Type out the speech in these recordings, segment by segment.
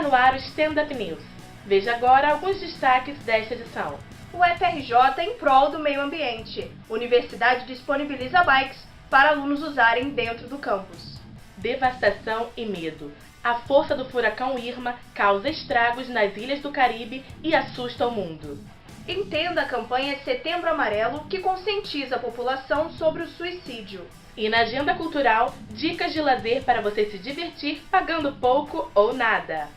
Está no ar o Stand Up News. Veja agora alguns destaques desta edição. O FRJ em prol do meio ambiente. Universidade disponibiliza bikes para alunos usarem dentro do campus. Devastação e medo. A força do furacão Irma causa estragos nas ilhas do Caribe e assusta o mundo. Entenda a campanha Setembro Amarelo, que conscientiza a população sobre o suicídio. E na agenda cultural, dicas de lazer para você se divertir pagando pouco ou nada.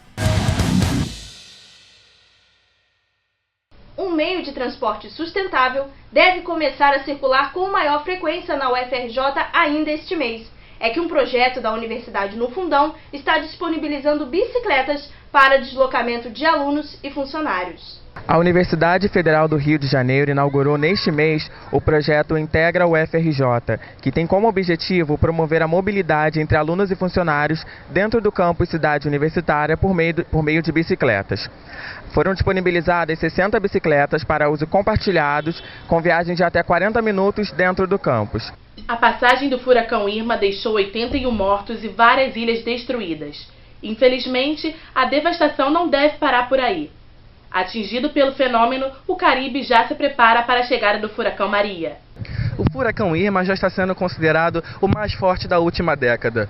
Um meio de transporte sustentável deve começar a circular com maior frequência na UFRJ ainda este mês. É que um projeto da Universidade no Fundão está disponibilizando bicicletas para deslocamento de alunos e funcionários. A Universidade Federal do Rio de Janeiro inaugurou neste mês o projeto Integra UFRJ, que tem como objetivo promover a mobilidade entre alunos e funcionários dentro do campus Cidade Universitária por meio de bicicletas. Foram disponibilizadas 60 bicicletas para uso compartilhados, com viagem de até 40 minutos dentro do campus. A passagem do furacão Irma deixou 81 mortos e várias ilhas destruídas. Infelizmente, a devastação não deve parar por aí. Atingido pelo fenômeno, o Caribe já se prepara para a chegada do furacão Maria. O furacão Irma já está sendo considerado o mais forte da última década.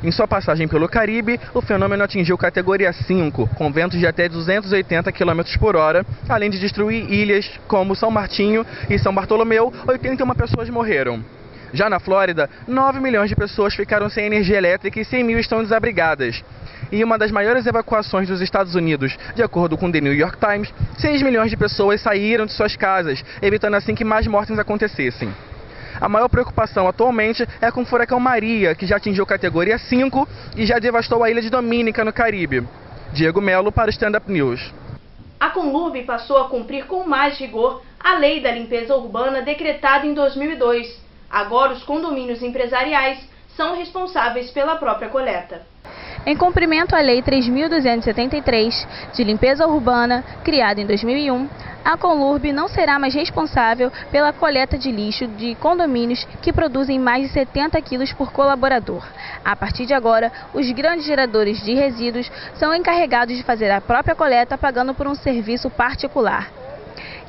Em sua passagem pelo Caribe, o fenômeno atingiu categoria 5, com ventos de até 280 km por hora, além de destruir ilhas como São Martinho e São Bartolomeu. 81 pessoas morreram. Já na Flórida, 9 milhões de pessoas ficaram sem energia elétrica e 100 mil estão desabrigadas. E uma das maiores evacuações dos Estados Unidos, de acordo com The New York Times, 6 milhões de pessoas saíram de suas casas, evitando assim que mais mortes acontecessem. A maior preocupação atualmente é com o furacão Maria, que já atingiu categoria 5 e já devastou a ilha de Dominica, no Caribe. Diego Melo para o Stand Up News. A Conlurb passou a cumprir com mais rigor a lei da limpeza urbana decretada em 2002. Agora os condomínios empresariais são responsáveis pela própria coleta. Em cumprimento à Lei 3.273, de limpeza urbana, criada em 2001, a Conlurb não será mais responsável pela coleta de lixo de condomínios que produzem mais de 70 quilos por colaborador. A partir de agora, os grandes geradores de resíduos são encarregados de fazer a própria coleta pagando por um serviço particular,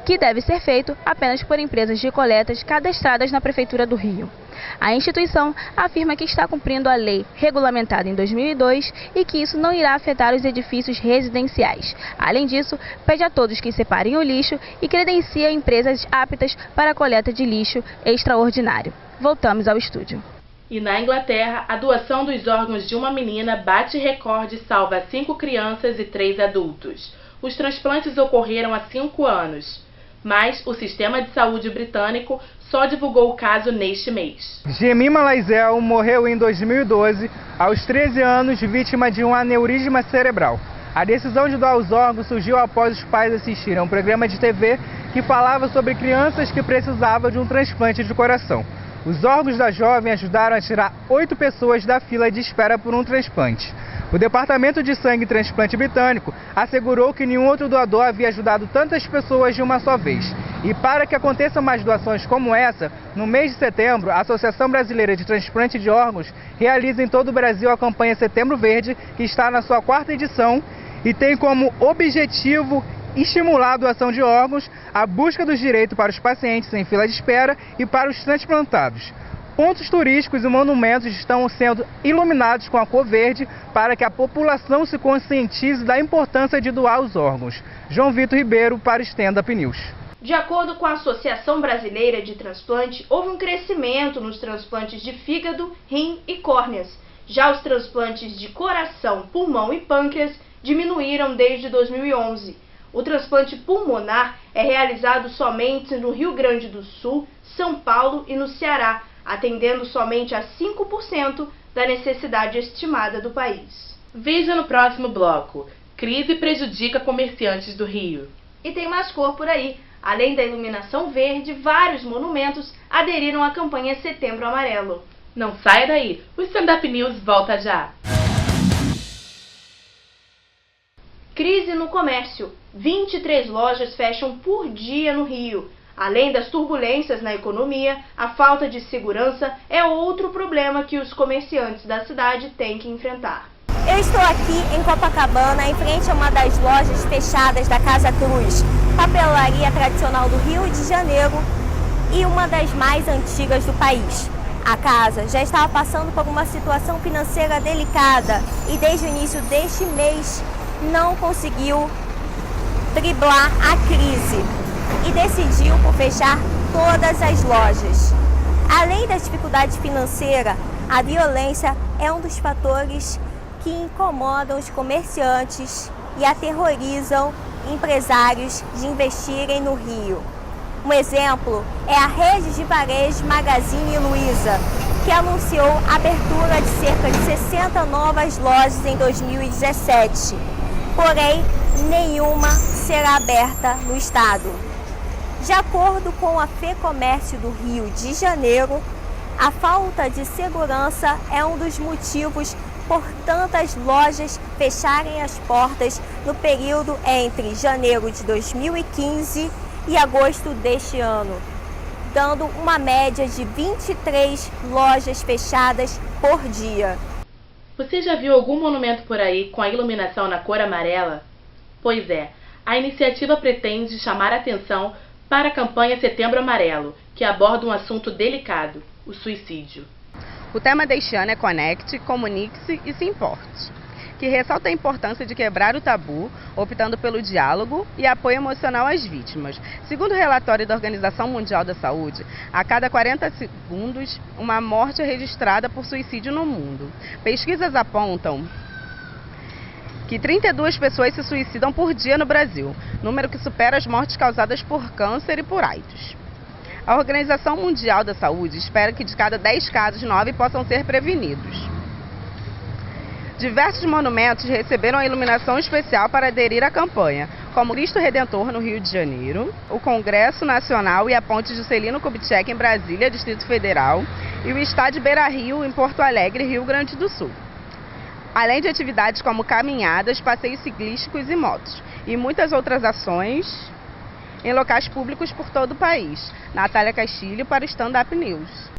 que deve ser feito apenas por empresas de coletas cadastradas na Prefeitura do Rio. A instituição afirma que está cumprindo a lei regulamentada em 2002 e que isso não irá afetar os edifícios residenciais. Além disso, pede a todos que separem o lixo e credenciem empresas aptas para a coleta de lixo extraordinário. Voltamos ao estúdio. E na Inglaterra, a doação dos órgãos de uma menina bate recorde e salva 5 crianças e 3 adultos. Os transplantes ocorreram há 5 anos. Mas o sistema de saúde britânico só divulgou o caso neste mês. Jemima Laisel morreu em 2012, aos 13 anos, vítima de um aneurisma cerebral. A decisão de doar os órgãos surgiu após os pais assistirem a um programa de TV que falava sobre crianças que precisavam de um transplante de coração. Os órgãos da jovem ajudaram a tirar 8 pessoas da fila de espera por um transplante. O Departamento de Sangue e Transplante britânico assegurou que nenhum outro doador havia ajudado tantas pessoas de uma só vez. E para que aconteçam mais doações como essa, no mês de setembro, a Associação Brasileira de Transplante de Órgãos realiza em todo o Brasil a campanha Setembro Verde, que está na sua 4ª edição e tem como objetivo estimular a doação de órgãos, a busca dos direitos para os pacientes em fila de espera e para os transplantados. Pontos turísticos e monumentos estão sendo iluminados com a cor verde para que a população se conscientize da importância de doar os órgãos. João Vitor Ribeiro para o Stand Up News. De acordo com a Associação Brasileira de Transplante, houve um crescimento nos transplantes de fígado, rim e córneas. Já os transplantes de coração, pulmão e pâncreas diminuíram desde 2011. O transplante pulmonar é realizado somente no Rio Grande do Sul, São Paulo e no Ceará, atendendo somente a 5% da necessidade estimada do país. Veja no próximo bloco. Crise prejudica comerciantes do Rio. E tem mais cor por aí. Além da iluminação verde, vários monumentos aderiram à campanha Setembro Amarelo. Não saia daí, o Stand Up News volta já. Crise no comércio. 23 lojas fecham por dia no Rio. Além das turbulências na economia, a falta de segurança é outro problema que os comerciantes da cidade têm que enfrentar. Eu estou aqui em Copacabana, em frente a uma das lojas fechadas da Casa Cruz, papelaria tradicional do Rio de Janeiro e uma das mais antigas do país. A casa já estava passando por uma situação financeira delicada e desde o início deste mês não conseguiu driblar a crise e decidiu por fechar todas as lojas. Além da dificuldade financeira, a violência é um dos fatores que incomodam os comerciantes e aterrorizam empresários de investirem no Rio. Um exemplo é a rede de varejo Magazine Luiza, que anunciou a abertura de cerca de 60 novas lojas em 2017. Porém, nenhuma será aberta no estado. De acordo com a FEComércio do Rio de Janeiro, a falta de segurança é um dos motivos por tantas lojas fecharem as portas no período entre janeiro de 2015 e agosto deste ano, dando uma média de 23 lojas fechadas por dia. Você já viu algum monumento por aí com a iluminação na cor amarela? Pois é, a iniciativa pretende chamar a atenção para a campanha Setembro Amarelo, que aborda um assunto delicado, o suicídio. O tema deste ano é Conecte, Comunique-se e Se Importe, que ressalta a importância de quebrar o tabu, optando pelo diálogo e apoio emocional às vítimas. Segundo o relatório da Organização Mundial da Saúde, a cada 40 segundos, uma morte é registrada por suicídio no mundo. Pesquisas apontam que 32 pessoas se suicidam por dia no Brasil, número que supera as mortes causadas por câncer e por AIDS. A Organização Mundial da Saúde espera que de cada 10 casos, 9 possam ser prevenidos. Diversos monumentos receberam a iluminação especial para aderir à campanha, como o Cristo Redentor no Rio de Janeiro, o Congresso Nacional e a Ponte Juscelino Kubitschek em Brasília, Distrito Federal, e o Estádio Beira-Rio em Porto Alegre, Rio Grande do Sul. Além de atividades como caminhadas, passeios ciclísticos e motos, e muitas outras ações em locais públicos por todo o país. Natália Castilho para o Stand Up News.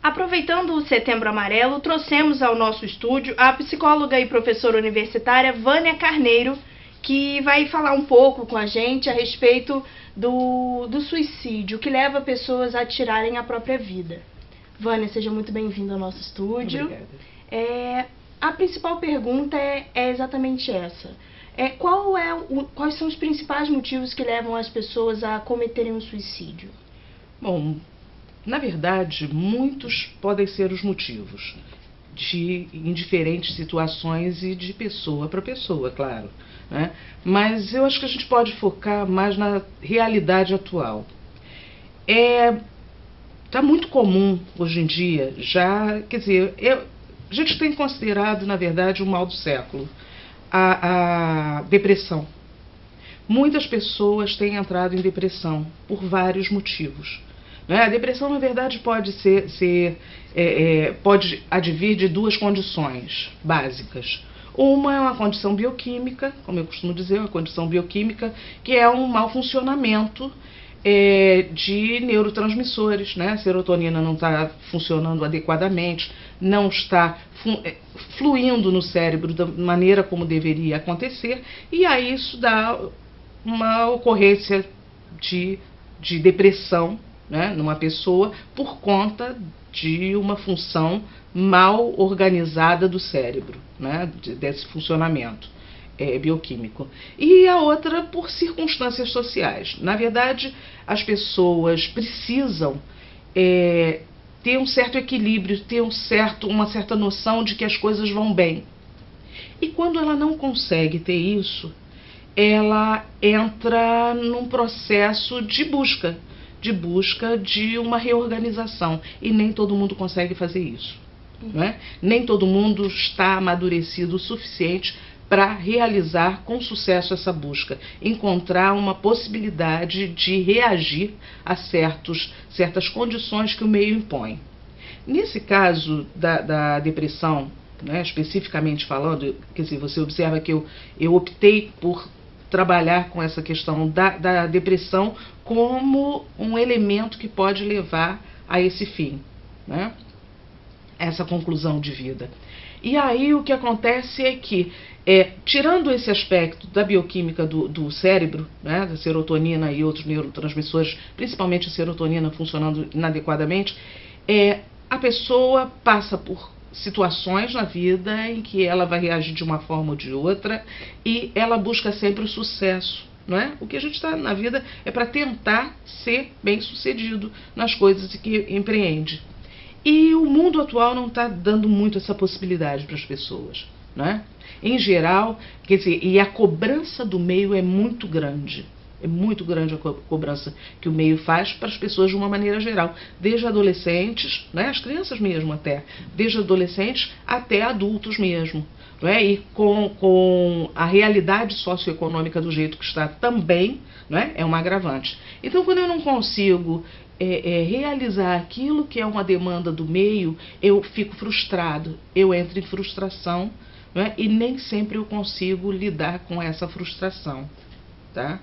Aproveitando o Setembro Amarelo, trouxemos ao nosso estúdio a psicóloga e professora universitária Vânia Carneiro, que vai falar um pouco com a gente a respeito do suicídio, que leva pessoas a tirarem a própria vida. Vânia, seja muito bem-vinda ao nosso estúdio. Obrigada. A principal pergunta é exatamente essa. Quais são os principais motivos que levam as pessoas a cometerem um suicídio? Bom, na verdade, muitos podem ser os motivos, em diferentes situações e de pessoa para pessoa, claro, né? Mas eu acho que a gente pode focar mais na realidade atual. Tá muito comum hoje em dia, a gente tem considerado, na verdade, o mal do século, a depressão. Muitas pessoas têm entrado em depressão por vários motivos. Né? A depressão, na verdade, pode pode advir de duas condições básicas. Uma é uma condição bioquímica, como eu costumo dizer, uma condição bioquímica, que é um mau funcionamento de neurotransmissores, né? A serotonina não está funcionando adequadamente, não está fluindo no cérebro da maneira como deveria acontecer, e aí isso dá uma ocorrência de depressão, né, numa pessoa por conta de uma função mal organizada do cérebro, né, desse funcionamento bioquímico. E a outra por circunstâncias sociais. Na verdade, as pessoas precisam ter um certo equilíbrio, ter uma certa noção de que as coisas vão bem. E quando ela não consegue ter isso, ela entra num processo de busca de uma reorganização. E nem todo mundo consegue fazer isso. Né? Nem todo mundo está amadurecido o suficiente para realizar com sucesso essa busca, encontrar uma possibilidade de reagir a certas condições que o meio impõe. Nesse caso da depressão, né, especificamente falando, quer dizer, você observa que eu optei por trabalhar com essa questão da depressão como um elemento que pode levar a esse fim, né? essa conclusão de vida. E aí o que acontece é que, tirando esse aspecto da bioquímica do cérebro, né, da serotonina e outros neurotransmissores, principalmente a serotonina funcionando inadequadamente, a pessoa passa por situações na vida em que ela vai reagir de uma forma ou de outra e ela busca sempre o sucesso. Não é? O que a gente está na vida é para tentar ser bem-sucedido nas coisas que empreende. E o mundo atual não está dando muito essa possibilidade para as pessoas. Não é? Em geral, quer dizer, e a cobrança do meio é muito grande. É muito grande a cobrança que o meio faz para as pessoas de uma maneira geral, desde adolescentes, né, as crianças mesmo até, desde adolescentes até adultos mesmo. Não é? E com a realidade socioeconômica do jeito que está também, não é? É um agravante. Então, quando eu não consigo realizar aquilo que é uma demanda do meio, eu fico frustrado, eu entro em frustração, não é? E nem sempre eu consigo lidar com essa frustração. Tá?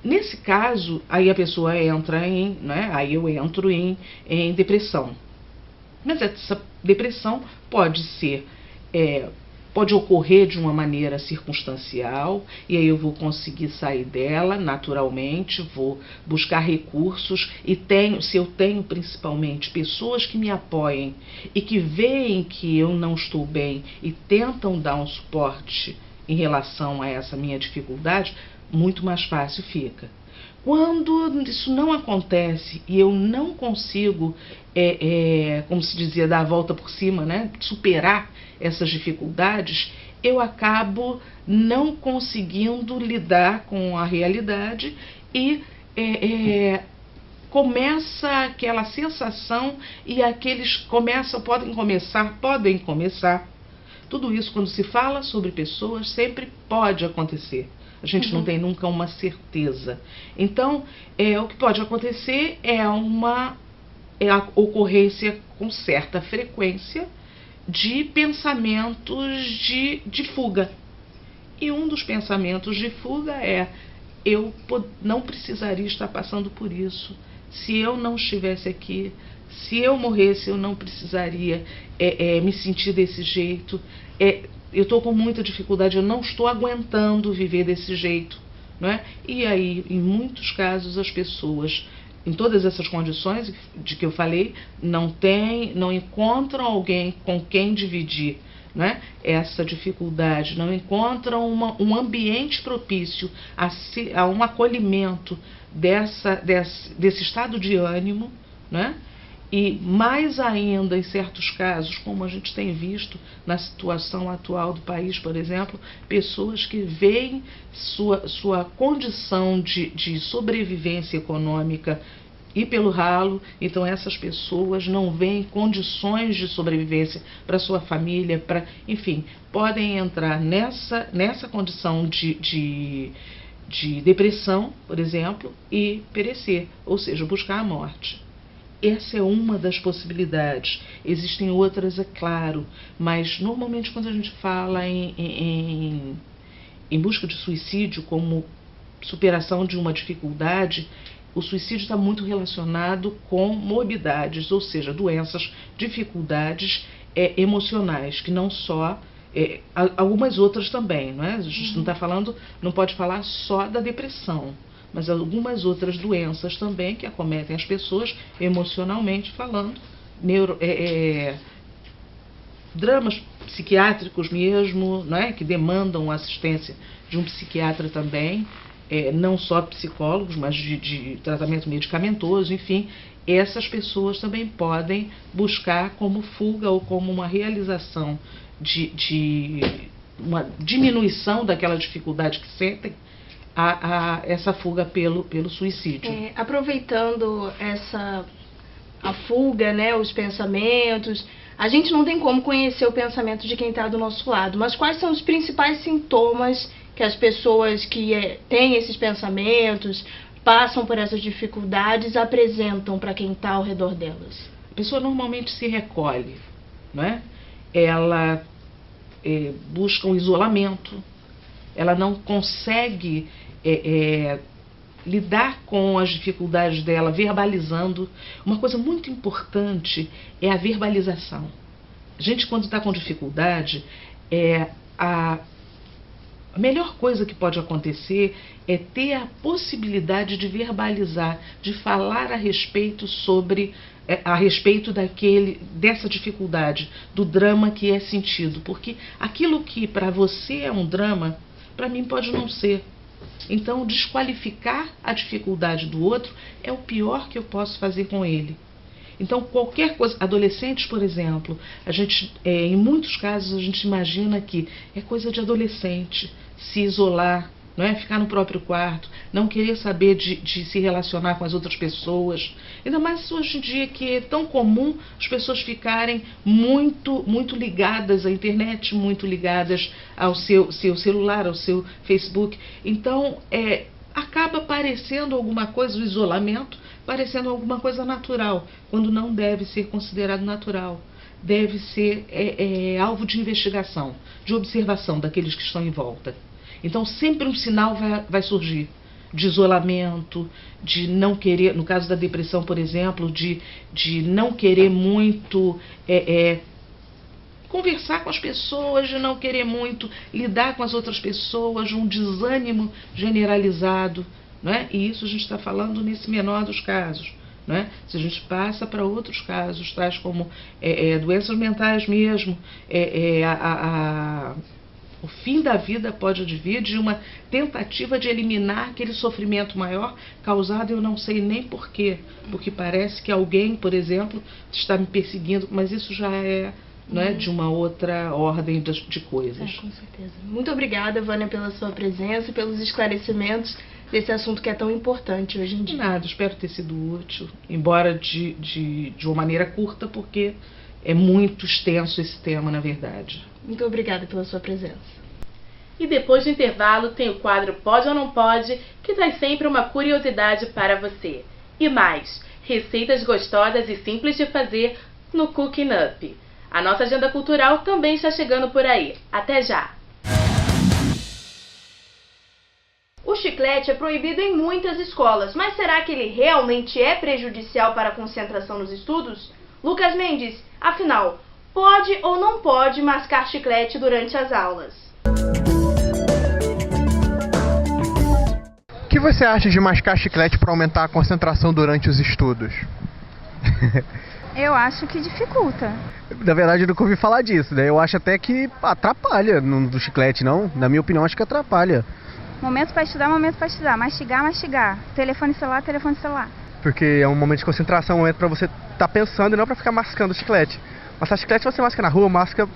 Nesse caso, aí a pessoa entra em, né, aí eu entro em depressão. Mas essa depressão pode ser, pode ocorrer de uma maneira circunstancial, e aí eu vou conseguir sair dela naturalmente, vou buscar recursos, e se eu tenho principalmente pessoas que me apoiem e que veem que eu não estou bem e tentam dar um suporte em relação a essa minha dificuldade, muito mais fácil fica. Quando isso não acontece e eu não consigo, como se dizia, dar a volta por cima, né, superar essas dificuldades, eu acabo não conseguindo lidar com a realidade e começa aquela sensação e aqueles podem começar. Tudo isso, quando se fala sobre pessoas, sempre pode acontecer. A gente não tem nunca uma certeza. Então, o que pode acontecer é a ocorrência com certa frequência de pensamentos de fuga. E um dos pensamentos de fuga eu não precisaria estar passando por isso. Se eu não estivesse aqui, se eu morresse, eu não precisaria me sentir desse jeito. Eu estou com muita dificuldade, eu não estou aguentando viver desse jeito. Não é? E aí, em muitos casos, as pessoas, em todas essas condições de que eu falei, não encontram alguém com quem dividir, não é? Essa dificuldade, não encontram um ambiente propício a um acolhimento desse estado de ânimo, não é? E mais ainda em certos casos, como a gente tem visto na situação atual do país, por exemplo, pessoas que veem sua condição de sobrevivência econômica ir pelo ralo, então essas pessoas não veem condições de sobrevivência para sua família, enfim, podem entrar nessa condição de depressão, por exemplo, e perecer, ou seja, buscar a morte. Essa é uma das possibilidades. Existem outras, é claro, mas normalmente quando a gente fala em busca de suicídio como superação de uma dificuldade, o suicídio está muito relacionado com morbidades, ou seja, doenças, dificuldades emocionais, que não só, algumas outras também, não é? A gente não pode falar só da depressão, mas algumas outras doenças também que acometem as pessoas emocionalmente falando, dramas psiquiátricos mesmo, não é? Que demandam assistência de um psiquiatra também, não só psicólogos, mas de tratamento medicamentoso, enfim, essas pessoas também podem buscar como fuga ou como uma realização de uma diminuição daquela dificuldade que sentem, essa fuga pelo suicídio. Aproveitando a fuga, né, os pensamentos, a gente não tem como conhecer o pensamento de quem está do nosso lado, mas quais são os principais sintomas que as pessoas que têm esses pensamentos, passam por essas dificuldades, apresentam para quem está ao redor delas? A pessoa normalmente se recolhe, não é? Ela busca um isolamento, ela não consegue lidar com as dificuldades dela, verbalizando. Uma coisa muito importante é a verbalização. A gente, quando está com dificuldade, a melhor coisa que pode acontecer é ter a possibilidade de verbalizar, de falar a respeito dessa dificuldade, do drama que é sentido. Porque aquilo que para você é um drama, para mim pode não ser. Então, desqualificar a dificuldade do outro é o pior que eu posso fazer com ele. Então, qualquer coisa, adolescentes, por exemplo, a gente, em muitos casos, a gente imagina que é coisa de adolescente, se isolar, não é? Ficar no próprio quarto, não querer saber de se relacionar com as outras pessoas. Ainda mais hoje em dia, que é tão comum as pessoas ficarem muito ligadas à internet, muito ligadas ao seu celular, ao seu Facebook. Então, acaba parecendo alguma coisa, o isolamento, parecendo alguma coisa natural, quando não deve ser considerado natural. Deve ser alvo de investigação, de observação daqueles que estão em volta. Então, sempre um sinal vai surgir de isolamento, de não querer, no caso da depressão, por exemplo, de não querer muito conversar com as pessoas, de não querer muito lidar com as outras pessoas, um desânimo generalizado, não é? E isso a gente está falando nesse menor dos casos. Não é? Se a gente passa para outros casos, tais como doenças mentais mesmo, o fim da vida pode advir de uma tentativa de eliminar aquele sofrimento maior causado, eu não sei nem porquê, porque parece que alguém, por exemplo, está me perseguindo, mas isso já não é de uma outra ordem de coisas. Com certeza. Muito obrigada, Vânia, pela sua presença e pelos esclarecimentos desse assunto que é tão importante hoje em dia. De nada, espero ter sido útil, embora de uma maneira curta, porque é muito extenso esse tema, na verdade. Muito obrigada pela sua presença. E depois do intervalo tem o quadro Pode ou Não Pode, que traz sempre uma curiosidade para você. E mais, receitas gostosas e simples de fazer no Cooking Up. A nossa agenda cultural também está chegando por aí. Até já! O chiclete é proibido em muitas escolas, mas será que ele realmente é prejudicial para a concentração nos estudos? Lucas Mendes, afinal, pode ou não pode mascar chiclete durante as aulas? O que você acha de mascar chiclete para aumentar a concentração durante os estudos? Eu acho que dificulta. Na verdade, eu nunca ouvi falar disso, né? Eu acho até que atrapalha do chiclete, não? Na minha opinião, acho que atrapalha. Momento para estudar, momento para estudar. Mastigar. Telefone celular. Porque é um momento de concentração, um momento para você estar pensando e não para ficar mascando o chiclete. Mascar chiclete você masca na rua, masca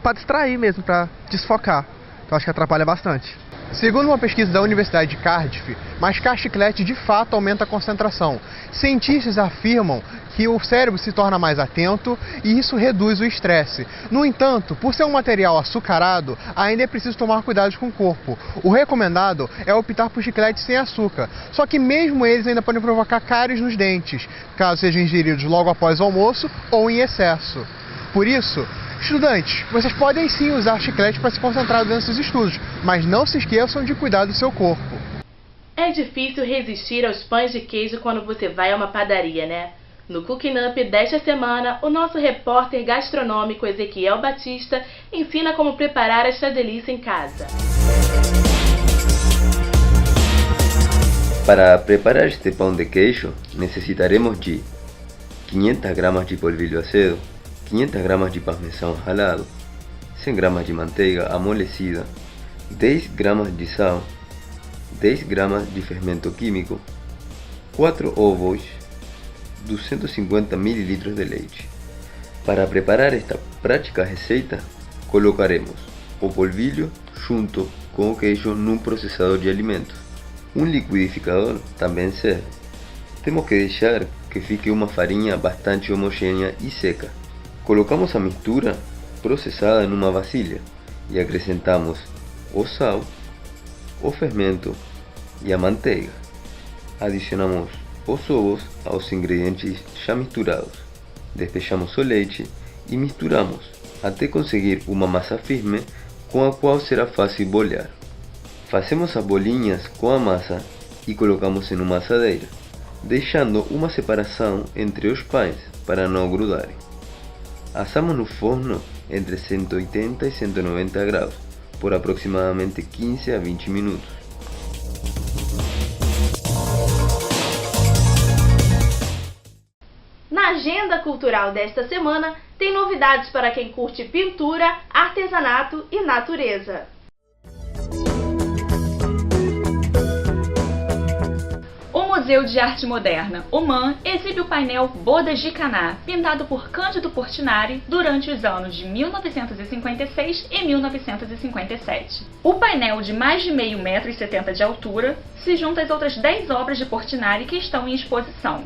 para distrair mesmo, para desfocar. Então acho que atrapalha bastante. Segundo uma pesquisa da Universidade de Cardiff, mascar chiclete de fato aumenta a concentração. Cientistas afirmam que o cérebro se torna mais atento e isso reduz o estresse. No entanto, por ser um material açucarado, ainda é preciso tomar cuidado com o corpo. O recomendado é optar por chicletes sem açúcar, só que mesmo eles ainda podem provocar cáries nos dentes, caso sejam ingeridos logo após o almoço ou em excesso. Por isso, estudantes, vocês podem sim usar chiclete para se concentrar durante os estudos, mas não se esqueçam de cuidar do seu corpo. É difícil resistir aos pães de queijo quando você vai a uma padaria, né? No Cooking Up desta semana, o nosso repórter gastronômico Ezequiel Batista ensina como preparar esta delícia em casa. Para preparar este pão de queijo, necesitaremos de 500 gramas de polvilho acedo, 500 gramas de parmesão ralado, 100 gramas de manteiga amolecida, 10 gramas de sal, 10 gramas de fermento químico, 4 ovos, 250 ml de leite. Para preparar esta prática receita, colocaremos o polvilho junto com o queijo num processador de alimentos. Um liquidificador também serve. Temos que deixar que fique uma farinha bastante homogênea e seca. Colocamos a mistura processada numa vasilha e acrescentamos o sal, o fermento e a manteiga. Adicionamos os ovos aos ingredientes já misturados. Despejamos o leite e misturamos até conseguir uma massa firme com a qual será fácil bolhar. Fazemos as bolinhas com a massa e colocamos em uma assadeira, deixando uma separação entre os pães para não grudarem. Assamos no forno entre 180 e 190 graus por aproximadamente 15 a 20 minutos. Na agenda cultural desta semana, tem novidades para quem curte pintura, artesanato e natureza. O Museu de Arte Moderna, o MAM, exibe o painel Bodas de Caná, pintado por Cândido Portinari durante os anos de 1956 e 1957. O painel, de mais de 1,70 m de altura, se junta às outras 10 obras de Portinari que estão em exposição.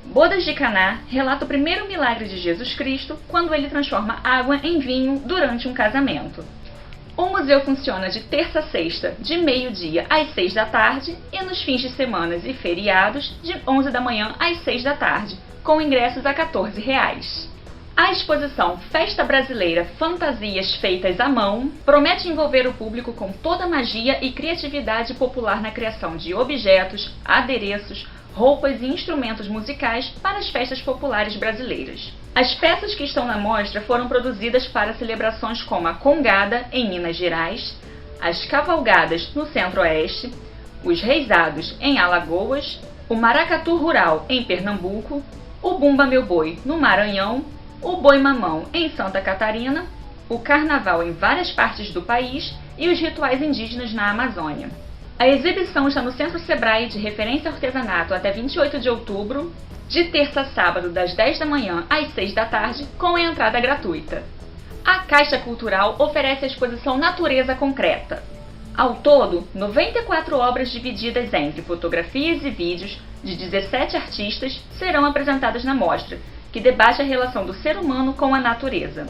Bodas de Caná relata o primeiro milagre de Jesus Cristo, quando ele transforma água em vinho durante um casamento. O museu funciona de terça a sexta, de meio-dia às 6 da tarde, e nos fins de semana e feriados, de 11 da manhã às 6 da tarde, com ingressos a R$ 14. A exposição Festa Brasileira Fantasias Feitas à Mão promete envolver o público com toda a magia e criatividade popular na criação de objetos, adereços, roupas e instrumentos musicais para as festas populares brasileiras. As peças que estão na mostra foram produzidas para celebrações como a Congada, em Minas Gerais, as Cavalgadas, no Centro-Oeste, os Reisados, em Alagoas, o Maracatu Rural, em Pernambuco, o Bumba Meu Boi, no Maranhão, o Boi Mamão, em Santa Catarina, o Carnaval em várias partes do país e os rituais indígenas na Amazônia. A exibição está no Centro Sebrae de Referência ao Artesanato até 28 de outubro, de terça a sábado, das 10 da manhã às 6 da tarde, com a entrada gratuita. A Caixa Cultural oferece a exposição Natureza Concreta. Ao todo, 94 obras divididas entre fotografias e vídeos de 17 artistas serão apresentadas na mostra, que debate a relação do ser humano com a natureza.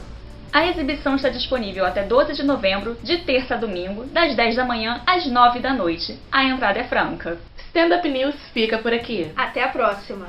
A exibição está disponível até 12 de novembro, de terça a domingo, das 10 da manhã às 9 da noite. A entrada é franca. Stand Up News fica por aqui. Até a próxima!